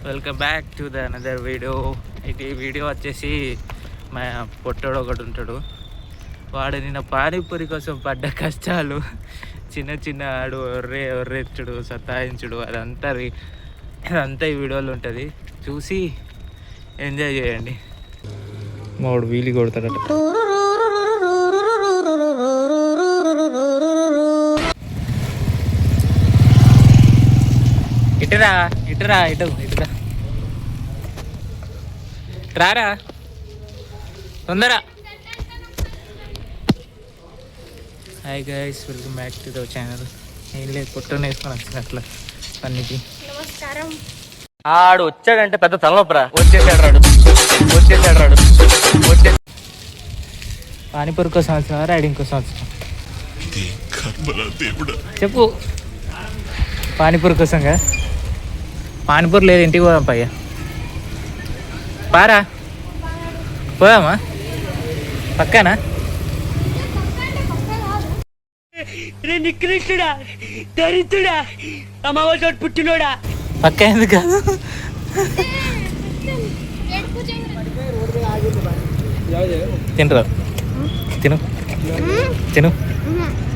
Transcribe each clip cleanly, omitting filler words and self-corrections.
Welcome back to the another video. ఇది video వచ్చేసి మా పొట్టోడు ఒకటి ఉంటాడు, వాడు నిన్న పానీపూరి కోసం పడ్డ కష్టాలు, చిన్న చిన్న ఆడు ఒర్రెచ్చుడు సతాయించుడు అదంతా ఈ వీడియోలో ఉంటుంది. చూసి ఎంజాయ్ చేయండి. మాడు వీలు కొడతాడట. ఇటురా రారా తొందర. Hi guys, welcome back to the channel. ఏం లేదు, పొట్టను వేసుకొని వచ్చినట్ల పనికి. ఆడు వచ్చాడంటే పెద్ద తలనొప్పరా. వచ్చేసాడు రాడు. పానీపూరి కోసం వచ్చిన రైడింగ్ కోసం వచ్చిన చెప్పు. పానీపూరి కోసంగా పానీపూరి లేదు, ఇంటికి పోదాం పయ్య. పారా పోదామా పక్కనా? నికృష్టుడా, దరిద్రుడా, అమ్మవారి పుట్టినోడా. పక్క ఎందుకు కాదు,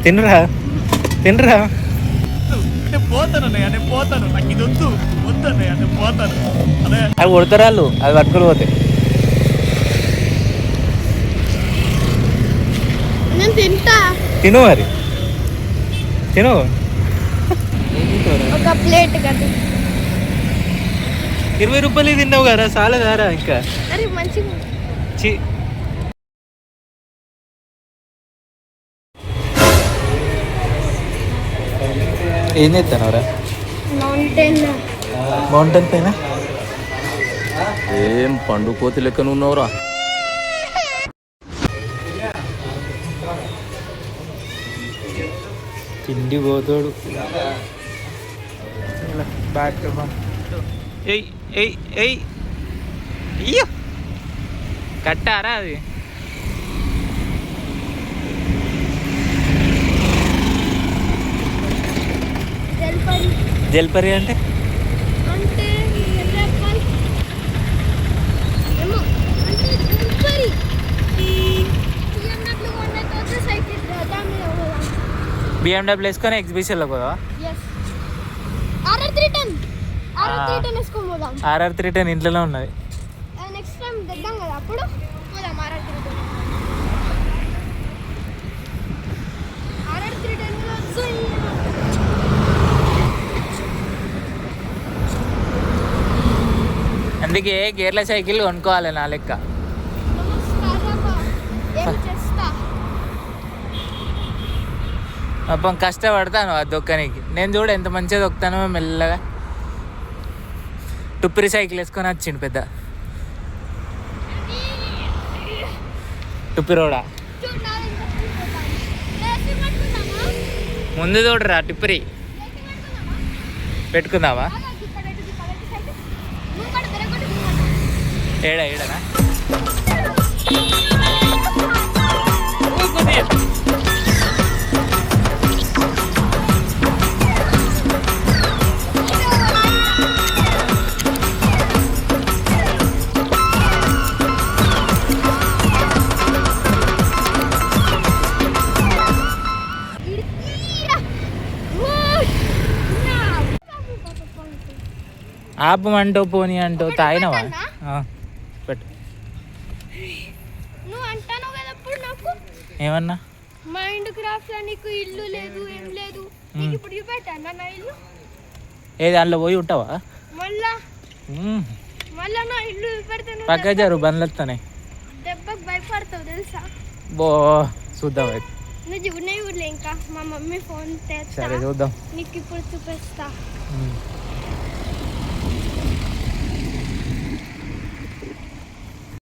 తినరా తినురా పోతాను, నాకు ఇది వద్దు వద్దన్నయ్య, పోతాను. అవి కొడతారు వాళ్ళు, అది పట్టుకుని పోతే. తిను మరి తిను. ఒక ప్లేట్ కదా 20 రూపాయలు తిన్నావు కదా, చాలదారా ఇంకా? ఏం చేస్తానవరా? మౌంటైన్ పైన ఏం పండు కోతి లెక్కన ఉన్నావురా. తిండి పోతాడు. కట్టారా అది? జల్పరి అంటే BMW వేసుకొని ఎగ్జిబిషన్లో పోదా? RR310 ఇంట్లోనే ఉన్నది. అందుకే గేర్ల సైకిల్ కొనుక్కోవాలి నా లెక్క. పాపం కష్టపడతాను అది దొక్కనికి. నేను చూడ ఎంత మంచిగా దొక్కుతానో మెల్లగా. టుప్పిరి సైకిల్ వేసుకొని వచ్చిండు పెద్ద టుప్పిరోడా. ముందు చూడరా టుప్పిరి పెట్టుకుందామా? ఏడనా ఆపమంటో పోనీ అంటో తాగినవా? పెట్టు. నువ్వు అంటాను కదా ఇప్పుడు నాకు ఏమన్నా మైండ్ క్రాఫ్ట్ లో నీకు ఇల్లు లేదు, ఏం లేదు. నీకు ఇప్పుడు చూపెట్టాను నా ఇల్లు. ఏ దాంట్లో పోయి ఉంటావా మళ్ళా? నా ఇల్లు చూపెడతాను. పక్క జారు బండ్లు వస్తానే, దెబ్బకు భయపడతావు తెలుసా? బో చూద్దాం. నువ్వు చూడలే ఇంకా మా మమ్మీ ఫోన్ తెస్తా. సరే చూద్దాం. నీకు ఇప్పుడు చూపిస్తా.